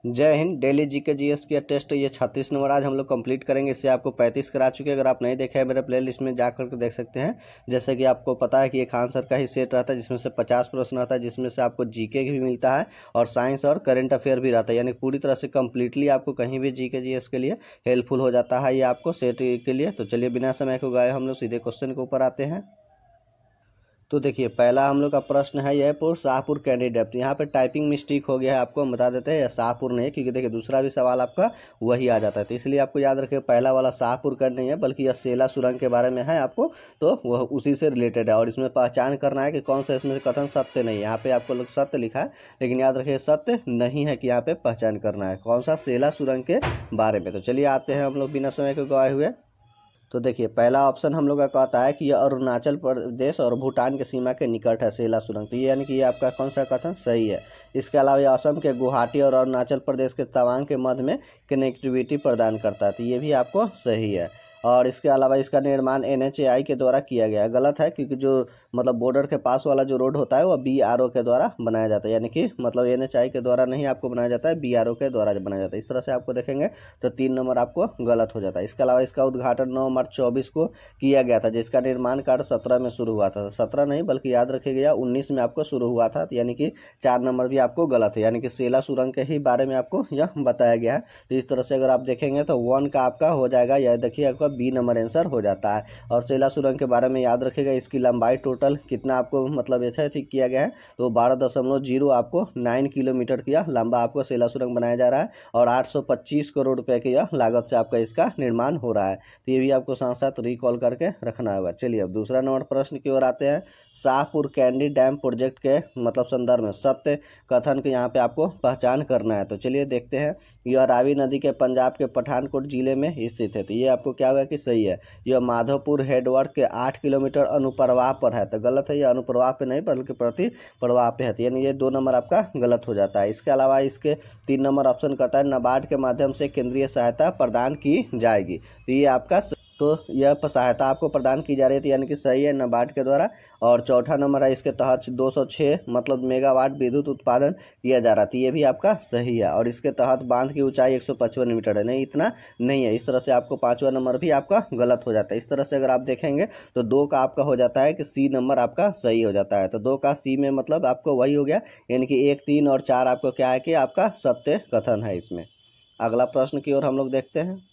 जय Hind. Daily GK GS की test ये 36 नंबर आज हम लोग कंप्लीट करेंगे। इससे आपको 35 करा चुके हैं। अगर आप नहीं देखे हैं मेरे प्लेलिस्ट में जा करके देख सकते हैं। जैसे कि आपको पता है कि एक आंसर का ही सेट रहता है जिसमें से 50 प्रश्न आता है, जिसमें से आपको जीके भी मिलता है और साइंस और करंट अफेयर भी रहता है। यानी पूरी तरह से कंप्लीटली आपको कहीं भी जीके जीएस के लिए हेल्पफुल हो जाता है ये आपको सेट के लिए। तो चलिए बिना समय को गए हम लोग सीधे क्वेश्चन के ऊपर आते हैं। तो देखिए पहला हम लोग का प्रश्न है यह शाहपुर कैंडी डेप्थ। यहाँ पे टाइपिंग मिस्टेक हो गया है, आपको हम बता देते हैं। यह शाहपुर नहीं है क्योंकि देखिए दूसरा भी सवाल आपका वही आ जाता है, तो इसलिए आपको याद रखिए पहला वाला शाहपुर कैंड नहीं है बल्कि यह सेला सुरंग के बारे में है आपको, तो वह उसी से रिलेटेड है। और इसमें पहचान करना है कि कौन सा इसमें कथन सत्य नहीं है। यहाँ पे आपको लोग सत्य लिखा है लेकिन याद रखिए सत्य नहीं है कि यहाँ पे पहचान करना है कौन सा सेला सुरंग के बारे में। तो चलिए आते हैं हम लोग बिना समय को गवाए हुए। तो देखिए पहला ऑप्शन हम लोग का कहता है कि यह अरुणाचल प्रदेश और भूटान के सीमा के निकट है सेला सुरंग। तो ये यानी कि ये आपका कौन सा कथन सही है। इसके अलावा ये असम के गुवाहाटी और अरुणाचल प्रदेश के तवांग के मध्य में कनेक्टिविटी प्रदान करता है, तो ये भी आपको सही है। और इसके अलावा इसका निर्माण NHAI के द्वारा किया गया है। गलत है क्योंकि जो मतलब बॉर्डर के पास वाला जो रोड होता है वह BRO के द्वारा बनाया जाता है, यानी कि मतलब NHAI के द्वारा नहीं आपको बनाया जाता है, BRO के द्वारा बनाया जाता है। इस तरह से आपको देखेंगे तो 3 नंबर आपको गलत हो जाता है। इसके अलावा इसका उद्घाटन 9 मार्च 24 को किया गया था, जिसका निर्माण कार्य 17 में शुरू हुआ था। 17 नहीं बल्कि याद रखिएगा 19 में आपको शुरू हुआ था, यानी कि 4 नंबर भी आपको गलत है। यानी कि सेला सुरंग के ही बारे में आपको यह बताया गया है। तो इस तरह से अगर आप देखेंगे तो 1 का आपका हो जाएगा, यह देखिए आपका B नंबर आंसर हो जाता है। और सेला सुरंग के बारे में याद रखिएगा इसकी लंबाई टोटल कितना आपको मतलब ठीक किया गया है, तो 12.0 आपको 9 किलोमीटर की लंबा आपको सेला सुरंग बनाया जा रहा है और 825 करोड़ रुपए की लागत से आपका इसका निर्माण हो रहा है। तो ये भी आपको साथ साथ रिकॉल करके रखना होगा। चलिए अब दूसरा नंबर प्रश्न की ओर आते हैं। शाहपुर कैंडी डैम प्रोजेक्ट के मतलब संदर्भ में सत्य कथन के यहाँ पे आपको पहचान करना है। तो चलिए देखते हैं। यह रावी नदी के पंजाब के पठानकोट जिले में स्थित है, तो ये आपको क्या होगा कि सही है। यह माधोपुर हेडवर्क के 8 किलोमीटर अनुप्रवाह पर है, तो गलत है। यह अनुप्रवाह पे नहीं बल्कि प्रति प्रवाह पे है, यानी ये 2 नंबर आपका गलत हो जाता है। इसके अलावा इसके 3 नंबर ऑप्शन करता है नाबार्ड के माध्यम से केंद्रीय सहायता प्रदान की जाएगी, तो ये आपका तो यह सहायता आपको प्रदान की जा रही थी, यानी कि सही है नाबार्ड के द्वारा। और चौथा नंबर है इसके तहत 206 मतलब मेगावाट विद्युत उत्पादन किया जा रहा था, ये भी आपका सही है। और इसके तहत बांध की ऊंचाई 155 मीटर है, नहीं इतना नहीं है। इस तरह से आपको 5वां नंबर भी आपका गलत हो जाता है। इस तरह से अगर आप देखेंगे तो 2 का आपका हो जाता है कि C नंबर आपका सही हो जाता है। तो 2 का C में मतलब आपको वही हो गया, यानी कि 1, 3 और 4 आपको क्या है कि आपका सत्य कथन है इसमें। अगला प्रश्न की ओर हम लोग देखते हैं।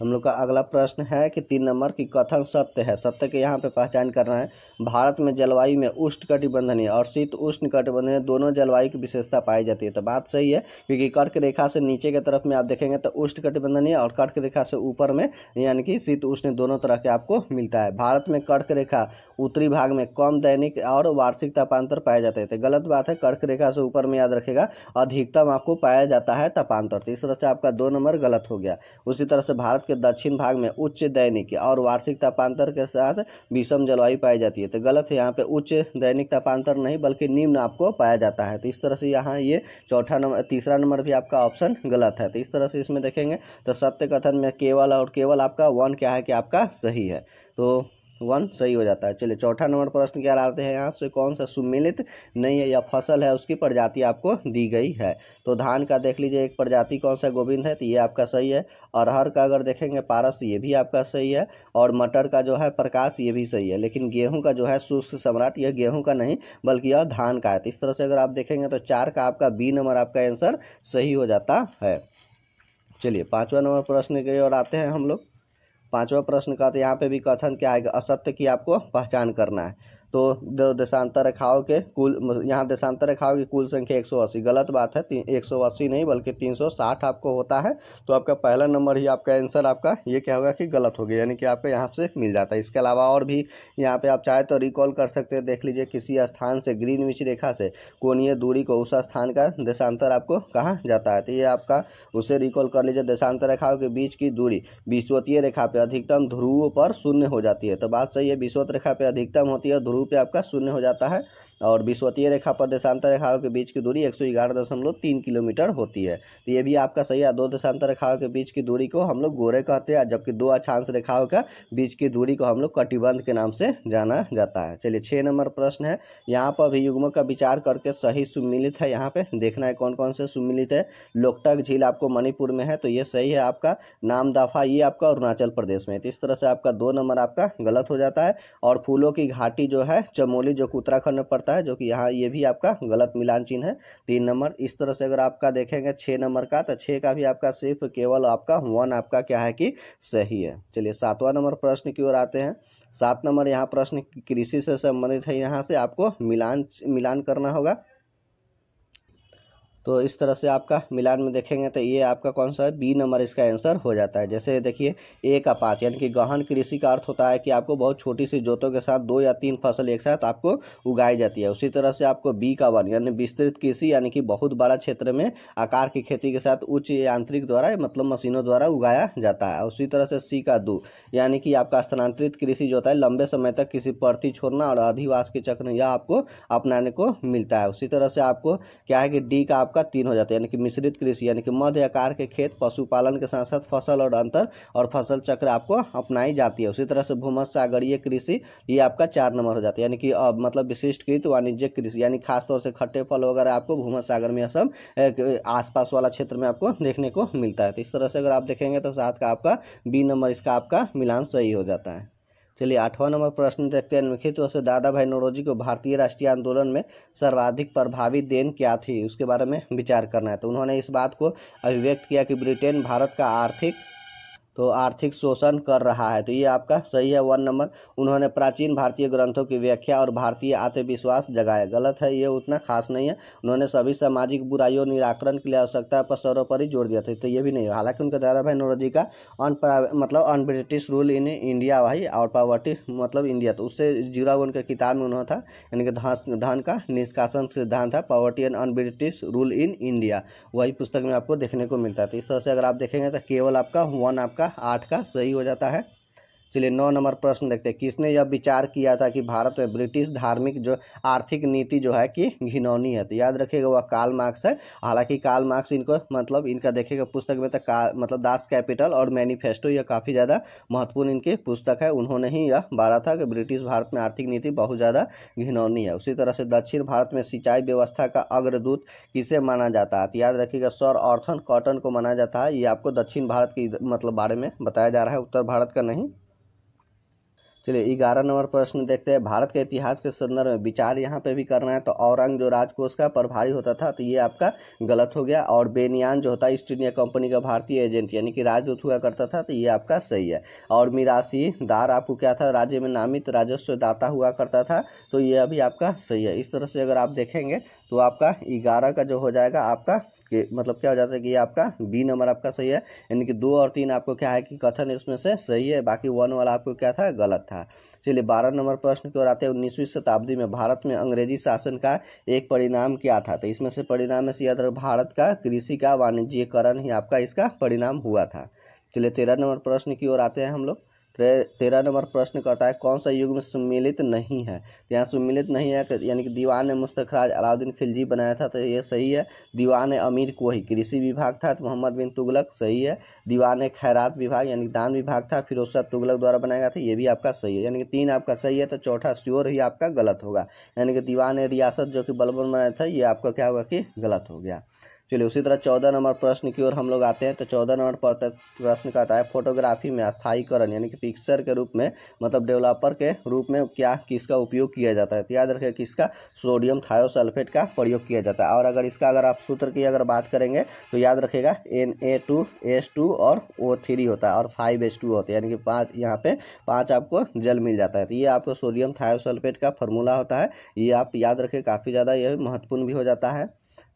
हम लोग का अगला प्रश्न है कि 3 नंबर की कथन सत्य है। सत्य के यहाँ पे पहचान करना है। भारत में जलवायु में उष्णकटिबंधीय और शीत उष्णकटिबंधीय दोनों जलवायु की विशेषता पाई जाती है। तो बात सही है क्योंकि कर्क रेखा से नीचे की तरफ में आप देखेंगे तो उष्णकटिबंधीय और कर्क रेखा से ऊपर में यानी कि शीत उष्ण दोनों तरह के आपको मिलता है। भारत में कर्क रेखा उत्तरी भाग में कम दैनिक और वार्षिक तापांतर पाए जाते हैं, तो गलत बात है। कर्क रेखा से ऊपर में याद रखेगा अधिकतम आपको पाया जाता है तापांतर, तो इस तरह से आपका 2 नंबर गलत हो गया। उसी तरह से भारत के दक्षिण भाग में उच्च दैनिक और वार्षिक तापांतर के साथ विषम जलवायु पाई जाती है, तो गलत है। यहाँ पे उच्च दैनिक तापांतर नहीं बल्कि निम्न आपको पाया जाता है, तो इस तरह से यहाँ ये तीसरा नंबर भी आपका ऑप्शन गलत है। तो इस तरह से इसमें देखेंगे तो सत्य कथन में केवल और केवल आपका 1 क्या है कि आपका सही है, तो 1 सही हो जाता है। चलिए चौथा नंबर प्रश्न क्या लाते हैं यहाँ से, कौन सा सुमेलित नहीं है या फसल है उसकी प्रजाति आपको दी गई है। तो धान का देख लीजिए एक प्रजाति कौन सा गोविंद है, तो ये आपका सही है। अरहर का अगर देखेंगे पारस, ये भी आपका सही है। और मटर का जो है प्रकाश, ये भी सही है। लेकिन गेहूं का जो है शुष्क सम्राट, यह गेहूं का नहीं बल्कि यह धान का है। तो इस तरह से अगर आप देखेंगे तो 4 का आपका B नंबर आपका आंसर सही हो जाता है। चलिए 5वां नंबर प्रश्न की ओर आते हैं हम लोग। 5वां प्रश्न का तो यहाँ पे भी कथन क्या आएगा, असत्य की आपको पहचान करना है। तो देशांतर रेखाओं के कुल, यहाँ देशांतर रेखाओं की कुल संख्या 180, गलत बात है। 180 नहीं बल्कि 360 आपको होता है, तो आपका पहला नंबर ही आपका आंसर आपका ये क्या होगा कि गलत हो गया, यानी कि आपको यहाँ से मिल जाता है। इसके अलावा और भी यहाँ पे आप चाहे तो रिकॉल कर सकते हैं। देख लीजिए किसी स्थान से ग्रीनविच रेखा से कोणीय दूरी को उस स्थान का देशांतर आपको कहा जाता है, तो ये आपका उसे रिकॉल कर लीजिए। देशांतर रेखाओं के बीच की दूरी विषुवतीय रेखा पे अधिकतम ध्रुवों पर 0 हो जाती है, तो बात सही है। विषुवत रेखा पे अधिकतम होती है, ध्रुव ध्रुव पे आपका 0 हो जाता है। और विषुवतीय रेखा पर देशांतर रेखाओं के बीच की दूरी 111.3 किलोमीटर होती है। तो ये भी आपका सही है। दो देशांतर रेखाओं के बीच की दूरी को हम लोग गोरे कहते हैं, जबकि दो अक्षांश रेखाओं का बीच की दूरी को हम लोग कटिबंध के नाम से जाना जाता है। चलिए 6 नंबर प्रश्न है। यहाँ पर भी युग्मों का विचार करके सही सुमिलित है, यहाँ पे देखना है कौन कौन से सुमिलित है। लोकटक झील आपको मणिपुर में है, तो ये सही है आपका। नामदफा ये आपका अरुणाचल प्रदेश में है, तो इस तरह से आपका 2 नंबर आपका गलत हो जाता है। और फूलों की घाटी जो है चमोली, जो कि उत्तराखंड में पड़ता है, जो कि यहाँ ये भी आपका गलत मिलान चिन्ह है, 3 नंबर। इस तरह से अगर आपका देखेंगे 6 नंबर का, तो 6 का भी आपका सिर्फ केवल आपका 1 आपका क्या है कि सही है। चलिए 7वां नंबर प्रश्न की ओर आते हैं। 7 नंबर यहाँ प्रश्न कृषि से संबंधित है, यहाँ से आपको मिलान करना होगा। तो इस तरह से आपका मिलान में देखेंगे तो ये आपका कौन सा है, बी नंबर इसका आंसर हो जाता है। जैसे देखिए 1 का 5 यानी कि गहन कृषि का अर्थ होता है कि आपको बहुत छोटी सी जोतों के साथ 2 या 3 फसल एक साथ आपको उगाई जाती है। उसी तरह से आपको बी का 1 यानी विस्तृत कृषि यानी कि बहुत बड़ा क्षेत्र में आकार की खेती के साथ उच्च यांत्रिक द्वारा मतलब मशीनों द्वारा उगाया जाता है। उसी तरह से सी का 2 यानी कि आपका स्थानांतरित कृषि जो होता है लंबे समय तक किसी प्रति छोड़ना और अधिवास के चक्र यह आपको अपनाने को मिलता है। उसी तरह से आपको क्या है कि डी का आपका 3 हो जाता है यानी कि मिश्रित कृषि यानी कि मध्य आकार के खेत पशुपालन के साथ साथ फसल और अंतर और फसल चक्र आपको अपनाई जाती है। उसी तरह से भूमध्य सागरीय कृषि ये आपका 4 नंबर हो जाता है यानी कि मतलब विशिष्टकृत वाणिज्यिक कृषि यानी खासतौर से खट्टे फल वगैरह आपको भूमध्य सागर में सब आसपास वाला क्षेत्र में आपको देखने को मिलता है। तो इस तरह से अगर आप देखेंगे तो 7 का आपका बी नंबर इसका आपका मिलान सही हो जाता है। चलिए 8वां नंबर प्रश्न देखते हैं। निम्नलिखित में से दादा भाई नौरोजी को भारतीय राष्ट्रीय आंदोलन में सर्वाधिक प्रभावी देन क्या थी, उसके बारे में विचार करना है। तो उन्होंने इस बात को अभिव्यक्त किया कि ब्रिटेन भारत का आर्थिक शोषण कर रहा है, तो ये आपका सही है 1 नंबर। उन्होंने प्राचीन भारतीय ग्रंथों की व्याख्या और भारतीय आत्मविश्वास जगाया, गलत है, ये उतना खास नहीं है। उन्होंने सभी सामाजिक बुराइयों निराकरण के लिए आवश्यकता पर सर्वोपरि जोर दिया था, तो ये भी नहीं है। हालांकि उनके दादा भाई नौरोजी का un British rule in India भाई और पॉवर्टी मतलब इंडिया, तो उससे जुड़ा हुआ उनके किताब में उन्होंने था यानी कि धन का निष्कासन सिद्धांत था, poverty and un British rule in India, वही पुस्तक में आपको देखने को मिलता है। तो इस तरह से अगर आप देखेंगे तो केवल आपका 1 आपका 8 का सही हो जाता है। चलिए 9 नंबर प्रश्न देखते हैं। किसने यह विचार किया था कि भारत में ब्रिटिश धार्मिक जो आर्थिक नीति जो है कि घिनौनी है, तो याद रखिएगा वह कार्ल मार्क्स है। हालांकि कार्ल मार्क्स इनको मतलब इनका देखिएगा पुस्तक में तक मतलब दास कैपिटल और मैनिफेस्टो यह काफ़ी ज़्यादा महत्वपूर्ण इनकी पुस्तक है। उन्होंने ही यह बारा था कि ब्रिटिश भारत में आर्थिक नीति बहुत ज़्यादा घिनौनी है। उसी तरह से दक्षिण भारत में सिंचाई व्यवस्था का अग्रदूत किसे माना जाता है, तो याद रखिएगा सर आर्थर कॉटन को माना जाता है। ये आपको दक्षिण भारत की मतलब बारे में बताया जा रहा है, उत्तर भारत का नहीं। चलिए 11 नंबर प्रश्न देखते हैं। भारत के इतिहास के संदर्भ में विचार यहाँ पे भी करना है। तो औरंग जो राजकोष का प्रभारी होता था, तो ये आपका गलत हो गया। और बेनियान जो होता है ईस्ट इंडिया कंपनी का भारतीय एजेंट यानी कि राजदूत हुआ करता था, तो ये आपका सही है। और मिरासीदार आपको क्या था, राज्य में नामित राजस्व दाता हुआ करता था, तो ये अभी आपका सही है। इस तरह से अगर आप देखेंगे तो आपका 11 का जो हो जाएगा आपका मतलब क्या हो जाता है कि ये आपका बी नंबर आपका सही है, यानी कि 2 और 3 आपको क्या है कि कथन इसमें से सही है, बाकी 1 वाला आपको क्या था, गलत था। चलिए 12 नंबर प्रश्न की ओर आते हैं। 19वीं शताब्दी में भारत में अंग्रेजी शासन का एक परिणाम क्या था, तो इसमें से परिणाम में से याद रखो भारत का कृषि का वाणिज्यीकरण ही आपका इसका परिणाम हुआ था। चलिए 13 नंबर प्रश्न की ओर आते हैं हम लोग। 13 नंबर प्रश्न कहता है कौन सा युग में सम्मिलित नहीं है, तो यहाँ सम्मिलित नहीं है यानी कि दीवान मुस्तखराज अलाउद्दीन खिलजी बनाया था, तो ये सही है। दीवान अमीर कोही कृषि विभाग था, तो मोहम्मद बिन तुगलक सही है। दीवान खैरात विभाग यानी दान विभाग था, फिरोज शाह तुगलक द्वारा बनाया गया था, ये भी आपका सही है, यानी कि 3 आपका सही है। तो चौथा श्योर ही आपका गलत होगा, यानी कि दीवान रियासत जो कि बलबन बनाया था, ये आपका क्या होगा कि गलत हो गया। चलिए उसी तरह 14 नंबर प्रश्न की ओर हम लोग आते हैं। तो 14 नंबर प्रश्न का आता है फोटोग्राफी में स्थायीकरण यानी कि पिक्चर के रूप में मतलब डेवलपर के रूप में क्या किसका उपयोग किया जाता है, तो याद रखिए किसका, सोडियम थायोसल्फेट का प्रयोग किया जाता है। और अगर इसका अगर आप सूत्र की अगर बात करेंगे तो याद रखिएगा Na2H2 और O3 होता है और 5H2 होता है, यानी कि 5 यहाँ पे 5 आपको जल मिल जाता है, तो ये आपको सोडियम थायोसल्फेट का फॉर्मूला होता है। ये आप याद रखिए, काफ़ी ज़्यादा यह महत्वपूर्ण भी हो जाता है।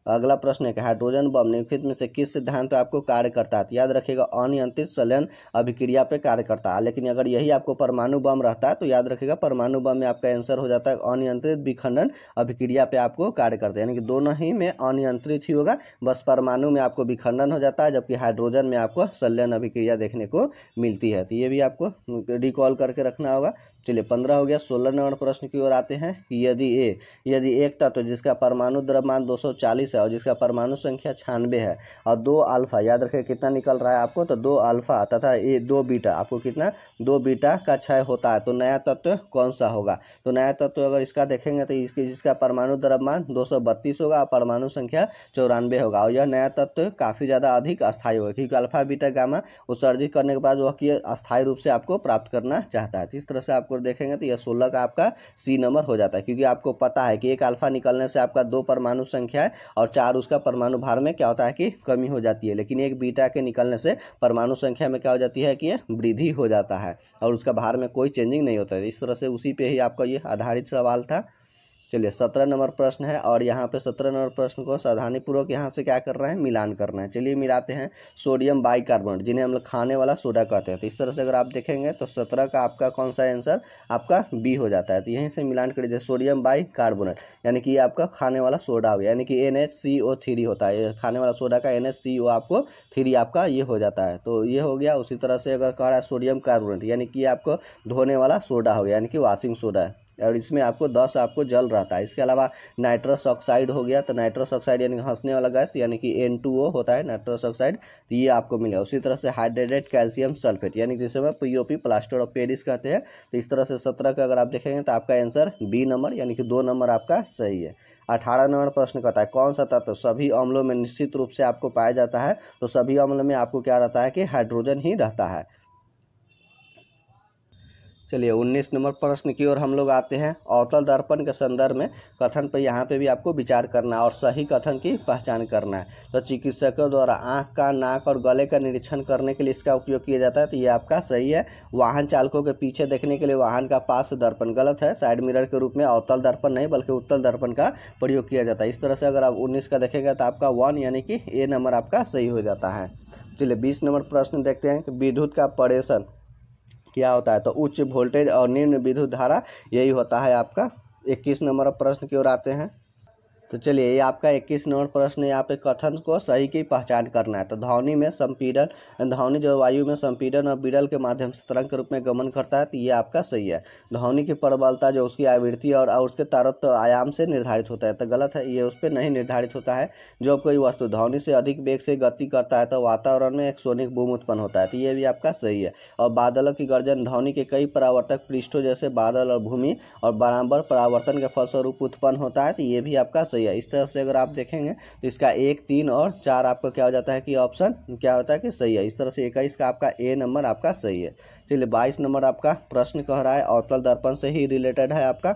अगला प्रश्न है कि हाइड्रोजन बम निम्नलिखित में से किस सिद्धांत पे आपको कार्य करता है, तो याद रखिएगा अनियंत्रित संलयन अभिक्रिया पे कार्य करता है। लेकिन अगर यही आपको परमाणु बम रहता है तो याद रखिएगा परमाणु बम में आपका आंसर हो जाता है अनियंत्रित विखंडन अभिक्रिया पे आपको कार्य करता है, यानी कि दोनों ही में अनियंत्रित ही होगा, बस परमाणु में आपको विखंडन हो जाता है जबकि हाइड्रोजन में आपको संलयन अभिक्रिया देखने को मिलती है। तो ये भी आपको रिकॉल करके रखना होगा। चलिए 15 हो गया। 16 नंबर प्रश्न की ओर आते हैं कि यदि एक तत्व जिसका परमाणु द्रव्यमान 240 है और जिसका परमाणु संख्या 96 है और 2 अल्फा, याद रखें कितना निकल रहा है आपको, तो 2 अल्फा तथा 2 बीटा, आपको कितना 2 बीटा का क्षय होता है, तो नया तत्व कौन सा होगा। तो नया तत्व अगर इसका देखेंगे तो जिसका परमाणु द्रव्यमान 232 होगा और परमाणु संख्या 94 होगा, और यह नया तत्व काफ़ी ज़्यादा अधिक अस्थायी होगा, क्योंकि अल्फा बीटा गामा उत्सर्जित करने के बाद वह अस्थायी रूप से आपको प्राप्त करना चाहता है। इस तरह से आपको देखेंगे तो यह 16 का आपका सी नंबर हो जाता है, क्योंकि आपको पता है कि एक अल्फा निकलने से आपका 2 परमाणु संख्या है और 4 उसका परमाणु भार में क्या होता है कि कमी हो जाती है, लेकिन एक बीटा के निकलने से परमाणु संख्या में क्या हो जाती है कि वृद्धि हो जाता है और उसका भार में कोई चेंजिंग नहीं होता है। इस तरह से उसी पे ही आपका ये आधारित सवाल था। चलिए 17 नंबर प्रश्न है और यहाँ पे 17 नंबर प्रश्न को सावधानीपूर्वक यहाँ से क्या कर रहे हैं, मिलान करना है। चलिए मिलाते हैं सोडियम बाइकार्बोनेट, जिन्हें हम लोग खाने वाला सोडा कहते हैं। तो इस तरह से अगर आप देखेंगे तो 17 का आपका कौन सा आंसर आपका बी हो जाता है। तो यहीं से मिलान कर दीजिए, सोडियम बाइकार्बोनेट यानी कि ये आपका खाने वाला सोडा हो गया, यानी कि NaCO3 होता है, खाने वाला सोडा का NaCO आपको 3 आपका ये हो जाता है, तो ये हो गया। उसी तरह से अगर कह रहा है सोडियम कार्बोनेट यानी कि आपको धोने वाला सोडा हो गया, यानी कि वॉशिंग सोडा है, और इसमें आपको 10 आपको जल रहता है। इसके अलावा नाइट्रस ऑक्साइड हो गया, तो नाइट्रस ऑक्साइड यानी हंसने वाला गैस यानी कि N2O होता है नाइट्रस ऑक्साइड, तो ये आपको मिलेगा। उसी तरह से हाइड्रेटेड कैल्शियम सल्फेट यानी जिसे हम POP प्लास्टर ऑफ पेरिस कहते हैं। तो इस तरह से 17 का अगर आप देखेंगे तो आपका आंसर बी नंबर यानी कि 2 नंबर आपका सही है। 18 नंबर प्रश्न कहता है कौन सा तत्व सभी अम्लों में निश्चित रूप से आपको पाया जाता है। तो सभी अम्लों में आपको क्या रहता है कि हाइड्रोजन ही रहता है। चलिए 19 नंबर प्रश्न की ओर हम लोग आते हैं। अवतल दर्पण के संदर्भ में कथन पर यहाँ पे भी आपको विचार करना है और सही कथन की पहचान करना है। तो चिकित्सकों द्वारा आंख का, नाक और गले का निरीक्षण करने के लिए इसका उपयोग किया जाता है, तो ये आपका सही है। वाहन चालकों के पीछे देखने के लिए वाहन का पास दर्पण, गलत है, साइड मिरर के रूप में अवतल दर्पण नहीं बल्कि उत्तल दर्पण का प्रयोग किया जाता है। इस तरह से अगर आप 19 का देखेंगे तो आपका 1 यानी कि ए नंबर आपका सही हो जाता है। चलिए 20 नंबर प्रश्न देखते हैं कि विद्युत का परेषण क्या होता है। तो उच्च वोल्टेज और निम्न विद्युत धारा यही होता है आपका। 21 नंबर प्रश्न की ओर आते हैं। तो चलिए ये आपका 21 नंबर प्रश्न, यहाँ पे कथन को सही की पहचान करना है। तो ध्वनि में संपीड़न, ध्वनि जो वायु में संपीड़न और विरल के माध्यम से तरंग के रूप में गमन करता है, तो ये आपका सही है। ध्वनि की प्रबलता जो उसकी आवृत्ति और उसके तारत्व आयाम से निर्धारित होता है, तो गलत है, ये उस पर नहीं निर्धारित होता है। जब कोई वस्तु ध्वनि से अधिक वेग से गति करता है तो वातावरण में एक सोनिक बूम उत्पन्न होता है, तो ये भी आपका सही है। और बादलों की गर्जन ध्वनि के कई परावर्तक पृष्ठों जैसे बादल और भूमि और बराबर परावर्तन के फलस्वरूप उत्पन्न होता है, तो ये भी आपका सही है। इस तरह से अगर आप देखेंगे तो इसका 1, 3 और 4 आपका क्या हो जाता है कि ऑप्शन क्या होता है कि सही है। इस तरह से 21 का आपका ए नंबर आपका सही है। चलिए 22 नंबर आपका प्रश्न कह रहा है अवतल दर्पण से ही रिलेटेड है आपका।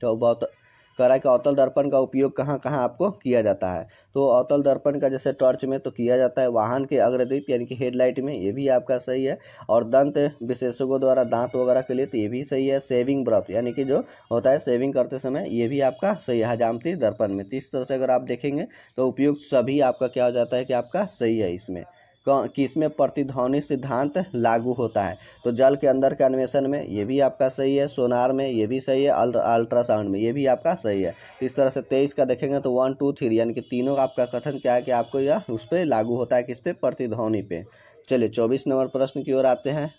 तो बहुत कह रहा है कि अवतल दर्पण का उपयोग कहाँ कहाँ आपको किया जाता है। तो अवतल दर्पण का जैसे टॉर्च में तो किया जाता है, वाहन के अग्रदीप यानी कि हेडलाइट में, ये भी आपका सही है। और दंत विशेषज्ञों द्वारा दांत वगैरह के लिए तो ये भी सही है। सेविंग ब्रश यानी कि जो होता है सेविंग करते समय, ये भी आपका सही है हजामती दर्पण में। तो इस तरह से अगर आप देखेंगे तो उपयोग सभी आपका क्या हो जाता है कि आपका सही है। इसमें किसमें प्रतिध्वनि सिद्धांत लागू होता है। तो जल के अंदर के अन्वेषण में ये भी आपका सही है, सोनार में ये भी सही है, अल्ट्रासाउंड में ये भी आपका सही है। इस तरह से 23 का देखेंगे तो 1, 2, 3 यानी कि तीनों आपका कथन क्या है कि आपको यह उस पर लागू होता है, किस पे, प्रतिध्वनि पे। चलिए 24 नंबर प्रश्न की ओर आते हैं।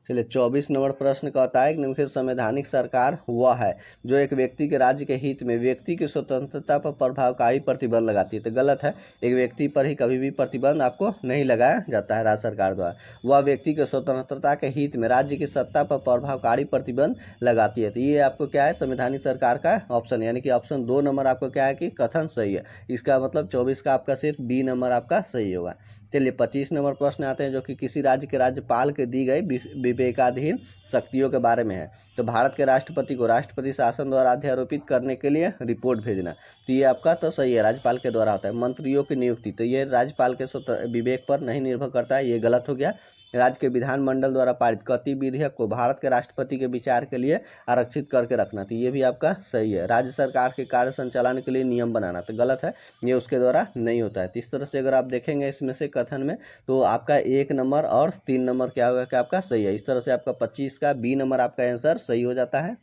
चलिए 24 नंबर प्रश्न कहता है कि निम्नलिखित संवैधानिक सरकार वह है जो एक व्यक्ति के राज्य के हित में व्यक्ति की स्वतंत्रता पर प्रभावकारी प्रतिबंध लगाती है। तो गलत है, एक व्यक्ति पर ही कभी भी प्रतिबंध आपको नहीं लगाया जाता है राज्य सरकार द्वारा। वह व्यक्ति के स्वतंत्रता के हित में राज्य की सत्ता पर प्रभावकारी प्रतिबंध लगाती है। तो ये आपको क्या है, संवैधानिक सरकार का ऑप्शन यानी कि ऑप्शन 2 नंबर आपको क्या है कि कथन सही है। इसका मतलब 24 का आपका सिर्फ बी नंबर आपका सही होगा। चलिए 25 नंबर प्रश्न आते हैं जो कि किसी राज्य के राज्यपाल के दी गई विवेकाधीन शक्तियों के बारे में है। तो भारत के राष्ट्रपति को राष्ट्रपति शासन द्वारा अध्यारोपित करने के लिए रिपोर्ट भेजना, तो ये आपका तो सही है, राज्यपाल के द्वारा होता है। मंत्रियों की नियुक्ति, तो ये राज्यपाल के विवेक पर नहीं निर्भर करता है, ये गलत हो गया। राज्य के विधानमंडल द्वारा पारित कति विधेयक को भारत के राष्ट्रपति के विचार के लिए आरक्षित करके रखना, तो ये भी आपका सही है। राज्य सरकार के कार्य संचालन के लिए नियम बनाना, तो गलत है, ये उसके द्वारा नहीं होता है। तो इस तरह से अगर आप देखेंगे इसमें से कथन में तो आपका 1 नंबर और 3 नंबर क्या होगा कि आपका सही है। इस तरह से आपका 25 का बी नंबर आपका आंसर सही हो जाता है।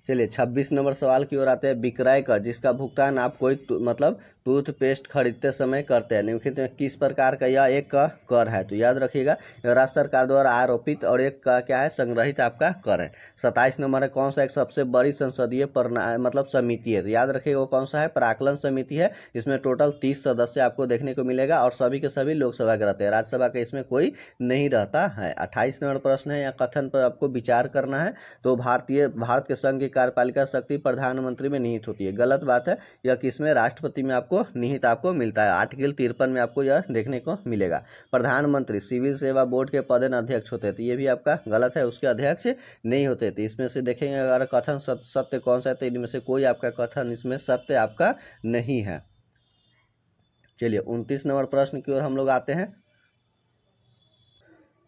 चलिए 26 नंबर सवाल की ओर आते हैं। विक्रय कर जिसका भुगतान आप कोई मतलब टूथपेस्ट खरीदते समय करते हैं। निम्नलिखित में किस प्रकार का यह एक कर है? तो याद रखिएगा यह राज्य सरकार द्वारा आरोपित और एक का क्या है, संग्रहित आपका कर है। 27 नंबर है, कौन सा एक सबसे बड़ी संसदीय मतलब समिति है? तो याद रखिएगा वो कौन सा है, प्राक्कलन समिति है। इसमें टोटल 30 सदस्य आपको देखने को मिलेगा और सभी के सभी लोकसभा के रहते हैं, राज्यसभा के इसमें कोई नहीं रहता है। 28 नंबर प्रश्न है, या कथन पर आपको विचार करना है। तो भारत के संघ की कार्यपालिका शक्ति प्रधानमंत्री में निहित होती है। गलत बात है, यह किसमें, राष्ट्रपति में आपको निहित आपको मिलता है। आर्टिकल 53 में आपको यह देखने को मिलेगा। प्रधानमंत्री सिविल सेवा बोर्ड के पदेन अध्यक्ष होते हैं, तो ये भी आपका गलत है, उसके अध्यक्ष नहीं होते थे। इसमें से देखेंगे अगर कथन सत्य कौन सा है, तो इनमें से कोई आपका कथन इसमें सत्य आपका नहीं है। चलिए 29 नंबर प्रश्न की ओर हम लोग आते हैं।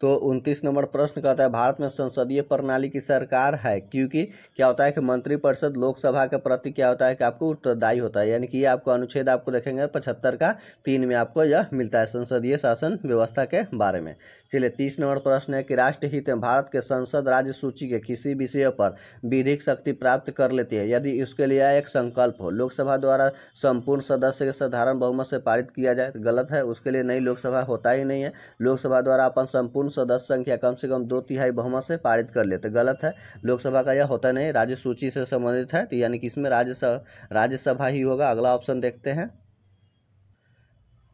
तो 29 नंबर प्रश्न कहता है, भारत में संसदीय प्रणाली की सरकार है क्योंकि क्या होता है कि मंत्रिपरिषद लोकसभा के प्रति क्या होता है कि आपको उत्तरदायी होता है। यानी कि ये आपको अनुच्छेद आपको देखेंगे 75 का 3 में आपको यह मिलता है संसदीय शासन व्यवस्था के बारे में। चलिए 30 नंबर प्रश्न है कि राष्ट्रहित में भारत के संसद राज्य सूची के किसी विषय पर विधिक शक्ति प्राप्त कर लेती है यदि इसके लिए एक संकल्प हो, लोकसभा द्वारा संपूर्ण सदस्य के साधारण बहुमत से पारित किया जाए। तो गलत है, उसके लिए नई लोकसभा होता ही नहीं है। लोकसभा द्वारा अपन संपूर्ण सदस्य संख्या कम से कम 2/3 बहुमत से पारित कर लेते। गलत है, लोकसभा का यह होता नहीं, राज्य सूची से संबंधित है। तो यानी कि इसमें राज्यसभा ही होगा। अगला ऑप्शन देखते हैं।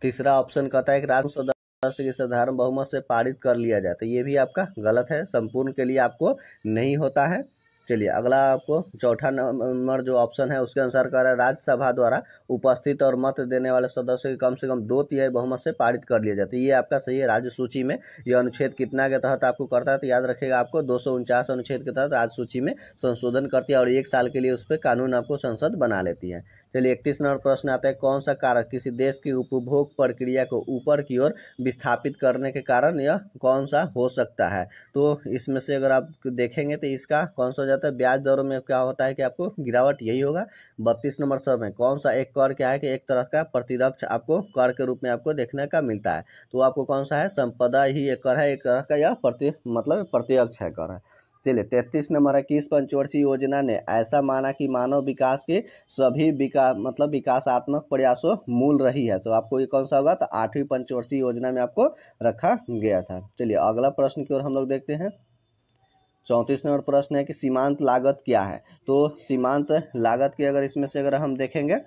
तीसरा ऑप्शन कहता है कि राज्य सदस्य के साधारण बहुमत से पारित कर लिया जाए, तो ये भी आपका गलत है, संपूर्ण के लिए आपको नहीं होता है। चलिए अगला आपको चौथा नंबर जो ऑप्शन है उसके अनुसार कह रहा है राज्यसभा द्वारा उपस्थित और मत देने वाले सदस्यों के कम से कम 2/3 बहुमत से पारित कर लिया जाता है। ये आपका सही है। राज्य सूची में यह अनुच्छेद कितना के तहत आपको करता है, तो याद रखिएगा आपको 249 अनुच्छेद के तहत राज्य सूची में संशोधन करती है और 1 साल के लिए उस पर कानून आपको संसद बना लेती है। चलिए 31 नंबर प्रश्न आता है, कौन सा कारक किसी देश की उपभोग प्रक्रिया को ऊपर की ओर विस्थापित करने के कारण यह कौन सा हो सकता है? तो इसमें से अगर आप देखेंगे तो इसका कौन सा हो जाता है, ब्याज दरों में क्या होता है कि आपको गिरावट, यही होगा। 32 नंबर सब में कौन सा एक कर क्या है कि एक तरह का प्रतिरक्ष आपको कर के रूप में आपको देखने का मिलता है, तो आपको कौन सा है, संपदा ही एक कर है, एक तरह का यह प्रत्यक्ष है कर है। चलिए 33 नंबर है, किस पंचवर्षीय योजना ने ऐसा माना कि मानव विकास के सभी विकासात्मक प्रयासों मूल रही है? तो आपको ये कौन सा होगा, तो 8वीं पंचवर्षीय योजना में आपको रखा गया था। चलिए अगला प्रश्न की ओर हम लोग देखते हैं। 34 नंबर प्रश्न है कि सीमांत लागत क्या है? तो सीमांत लागत की अगर इसमें से अगर हम देखेंगे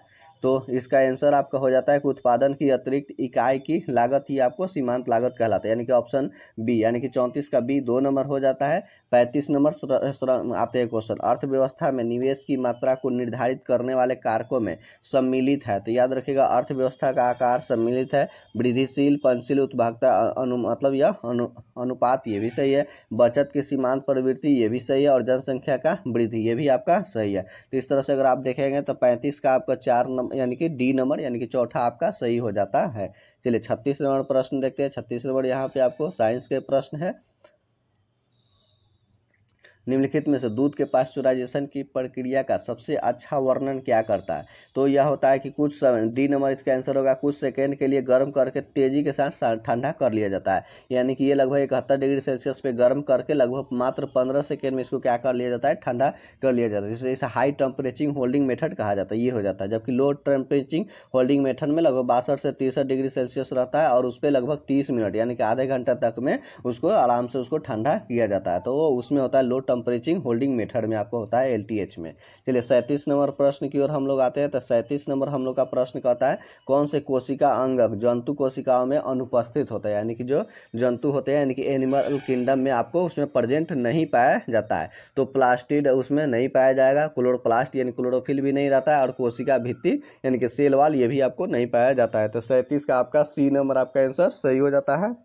तो इसका आंसर आपका हो जाता है कि उत्पादन की अतिरिक्त इकाई की लागत ही आपको सीमांत लागत कहलाता है, यानी कि ऑप्शन बी, यानी कि 34 का बी 2 नंबर हो जाता है। 35 नंबर आते हैं क्वेश्चन, अर्थव्यवस्था में निवेश की मात्रा को निर्धारित करने वाले कारकों में सम्मिलित है। तो याद रखिएगा अर्थव्यवस्था का आकार सम्मिलित है। वृद्धिशील पंचशील उत्पादकता अनुपात ये भी सही है। बचत की सीमांत प्रवृत्ति ये भी सही है और जनसंख्या का वृद्धि ये भी आपका सही है। तो इस तरह से अगर आप देखेंगे तो 35 का आपका 4 नंबर यानी कि डी नंबर यानी कि चौथा आपका सही हो जाता है। चलिए 36 नंबर प्रश्न देखते हैं। 36 नंबर यहाँ पे आपको साइंस के प्रश्न है। निम्नलिखित में से दूध के पास्चुराइजेशन की प्रक्रिया का सबसे अच्छा वर्णन क्या करता है? तो यह होता है कि कुछ समय, डी नंबर इसका आंसर होगा, कुछ सेकेंड के लिए गर्म करके तेजी के साथ ठंडा कर लिया जाता है। यानी कि ये लगभग 71 डिग्री सेल्सियस पे गर्म करके लगभग मात्र 15 सेकेंड में इसको क्या कर लिया जाता है, ठंडा कर लिया जाता है। जिसे इसे हाई टेम्परेचर होल्डिंग मेथड कहा जाता है, ये हो जाता है। जबकि लो टेम्परेचर होल्डिंग मेथड में लगभग 62 से 63 डिग्री सेल्सियस रहता है और उस पर लगभग 30 मिनट यानी कि आधे घंटे तक में उसको आराम से उसको ठंडा किया जाता है। तो वो उसमें होता है लो टेम्परेचर होल्डिंग मेथड में आपको होता है LTH में। चलिए 37 नंबर प्रश्न की ओर हम लोग आते हैं। तो 37 नंबर हम लोग का प्रश्न कहता है, कौन से कोशिका अंगक जंतु कोशिकाओं में अनुपस्थित होता है? यानी कि जो जंतु होते हैं यानी कि एनिमल किंगडम में आपको उसमें प्रेजेंट नहीं पाया जाता है। तो प्लास्टिड उसमें नहीं पाया जाएगा, क्लोरोप्लास्ट यानी क्लोरोफिल भी नहीं रहता है और कोशिका भित्ति यानी कि सेल वाल ये भी आपको नहीं पाया जाता है। तो 37 का आपका सी नंबर आपका आंसर सही हो जाता है।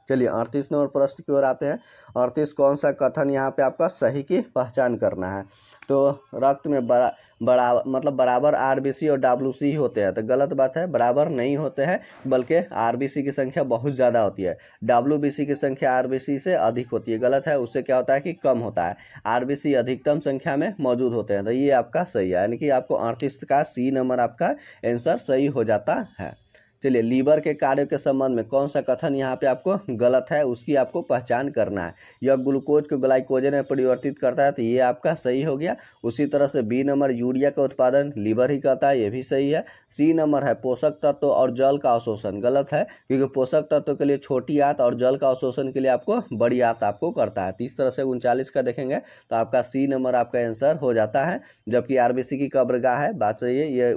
चलिए 38 नंबर प्रश्न की ओर आते हैं। 38 कौन सा कथन यहाँ पे आपका सही की पहचान करना है? तो रक्त में बराबर RBC और WC होते हैं, तो गलत बात है, बराबर नहीं होते हैं बल्कि RBC की संख्या बहुत ज़्यादा होती है। WBC की संख्या RBC से अधिक होती है, गलत है, उससे क्या होता है कि कम होता है। RBC अधिकतम संख्या में मौजूद होते हैं, तो ये आपका सही है, यानी कि आपको 38 का सी नंबर आपका आंसर सही हो जाता है। चलिए, लीवर के कार्यों के संबंध में कौन सा कथन यहाँ पे आपको गलत है उसकी आपको पहचान करना है। यह ग्लूकोज को ग्लाइकोजन में परिवर्तित करता है, तो ये आपका सही हो गया। उसी तरह से बी नंबर यूरिया का उत्पादन लीवर ही करता है, ये भी सही है। सी नंबर है पोषक तत्व और जल का अवशोषण, गलत है, क्योंकि पोषक तत्व के लिए छोटी आंत और जल का अवशोषण के लिए आपको बड़ी आंत आपको करता है। इस तरह से 39 का देखेंगे तो आपका सी नंबर आपका आंसर हो जाता है। जबकि आरबीसी की कब्रगाह है, बात सही है, ये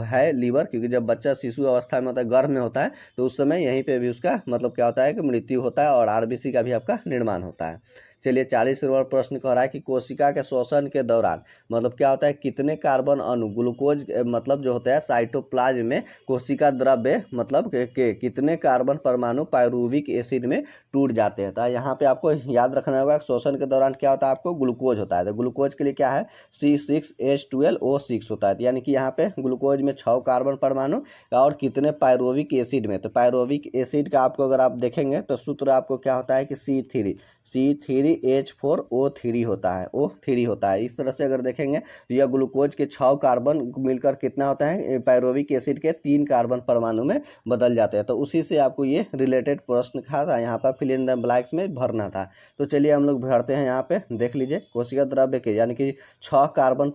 है लीवर, क्योंकि जब बच्चा शिशु अवस्था में होता है, गर्भ में होता है, तो उस समय यहीं पे भी उसका मतलब क्या होता है कि मृत्यु होता है और आरबीसी का भी आपका निर्माण होता है। चलिए, 40 नंबर प्रश्न कह रहा है कि कोशिका के श्वसन के दौरान मतलब क्या होता है, कितने कार्बन अणु ग्लूकोज मतलब जो होता है साइटोप्लाज्म में कोशिका द्रव्य मतलब के कितने कार्बन परमाणु पायरुविक एसिड में टूट जाते हैं। तो यहाँ पे आपको याद रखना होगा श्वसन के दौरान क्या होता है, आपको ग्लूकोज होता है। तो ग्लूकोज के लिए क्या है, C6H12O6 होता है, यानी कि यहाँ पे ग्लूकोज में 6 कार्बन परमाणु और कितने पायरुविक एसिड में। तो पायरुविक एसिड का आपको अगर आप देखेंगे तो सूत्र आपको क्या होता है कि C3H4O3 होता है, O3 होता है। इस तरह से अगर देखेंगे तो यह ग्लूकोज के 6 कार्बन मिलकर कितना होता है, पायरुविक एसिड के 3 कार्बन परमाणु में बदल जाते हैं। तो उसी से आपको ये रिलेटेड प्रश्न था, यहाँ पर फिल इन द ब्लैंक्स में भरना था। तो चलिए हम लोग भरते हैं। यहाँ पे देख लीजिए, कोशिका द्रव्य के यानी कि 6 कार्बन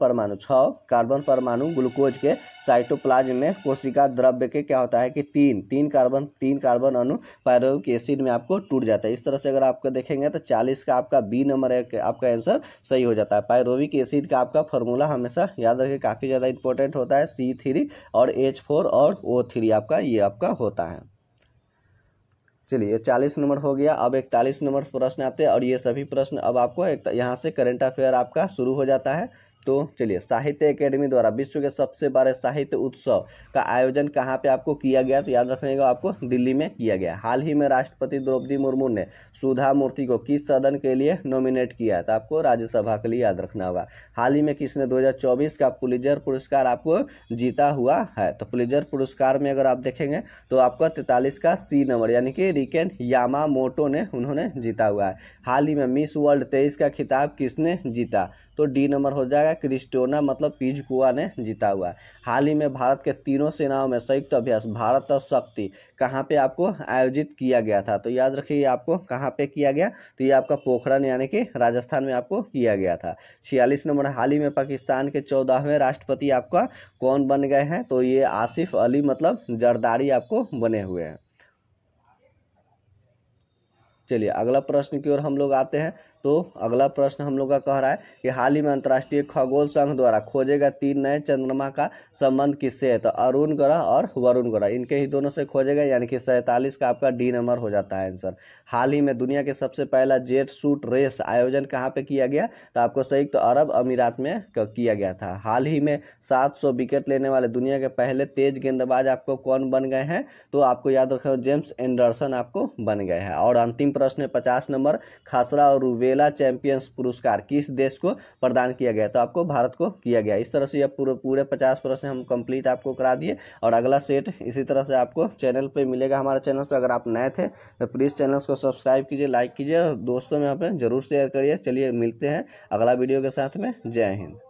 परमाणु ग्लूकोज के साइटोप्लाज्म में कोशिका द्रव्य के क्या होता है कि तीन कार्बन अणु पायरुविक एसिड में आपको टूट जाता है। इस तरह से अगर आपको देखेंगे तो 40 का आपका बी नंबर आपका आंसर सही हो जाता है। पायरुविक एसिड का आपका फॉर्मूला हमेशा याद रखिए, काफ़ी ज़्यादा इंपॉर्टेंट होता है। C3 और H4 और O3 आपका ये आपका होता है। चलिए, 40 नंबर हो गया। अब 41 नंबर प्रश्न आते हैं और ये सभी प्रश्न अब आपको यहाँ से करंट अफेयर आपका शुरू हो जाता है। तो चलिए, साहित्य अकेडमी द्वारा विश्व के सबसे बड़े साहित्य उत्सव का आयोजन कहाँ पे आपको किया गया, तो याद रखिएगा आपको दिल्ली में किया गया। हाल ही में राष्ट्रपति द्रौपदी मुर्मू ने सुधा मूर्ति को किस सदन के लिए नॉमिनेट किया, तो आपको राज्यसभा के लिए याद रखना होगा। हाल ही में किसने 2024 का पुलित्जर पुरस्कार आपको जीता हुआ है, तो पुलित्जर पुरस्कार में अगर आप देखेंगे तो आपका 43 का सी नंबर यानी कि रिकेन यामामोटो ने उन्होंने जीता हुआ है। हाल ही में मिस वर्ल्ड 23 का खिताब किसने जीता, तो डी नंबर हो जाएगा, क्रिस्टोना मतलब पिजकुआ ने जीता हुआ है। हाल ही में भारत के तीनों सेनाओं में संयुक्त अभ्यास भारत शक्ति कहाँ पे आपको आयोजित किया गया था, तो याद रखिए आपको कहाँ पे किया गया, तो ये आपका पोखरण यानी कि राजस्थान में आपको किया गया था। 46 नंबर, हाल ही में पाकिस्तान के 14वें राष्ट्रपति आपका कौन बन गए हैं, तो ये आसिफ अली मतलब जरदारी आपको बने हुए हैं। चलिए, अगला प्रश्न की ओर हम लोग आते हैं। तो अगला प्रश्न हम लोग का कह रहा है कि हाल ही में अंतर्राष्ट्रीय खगोल संघ द्वारा खोजे गए 3 नए चंद्रमा का संबंध किससे है, तो अरुण ग्रह और वरुण ग्रह, इनके ही दोनों से खोजे गए, यानी कि 47 का आपका डी नंबर हो जाता है आंसर। हाल ही में दुनिया के सबसे पहला जेट सूट रेस आयोजन कहाँ पे किया गया, तो आपको संयुक्त अरब अमीरात में किया गया था। हाल ही में 700 विकेट लेने वाले दुनिया के पहले तेज गेंदबाज आपको कौन बन गए हैं, तो आपको याद रखो जेम्स एंडरसन आपको बन गए हैं। और अंतिम प्रश्न 50 नंबर, खसरा और रूबेला चैंपियंस पुरस्कार किस देश को प्रदान किया गया, तो आपको भारत को किया गया। इस तरह से ये पूरे 50 प्रश्न हम कंप्लीट आपको करा दिए और अगला सेट इसी तरह से आपको चैनल पे मिलेगा। हमारे चैनल पे अगर आप नए थे तो प्लीज़ चैनल को सब्सक्राइब कीजिए, लाइक कीजिए और दोस्तों में यहाँ पे जरूर शेयर करिए। चलिए, मिलते हैं अगला वीडियो के साथ में। जय हिंद।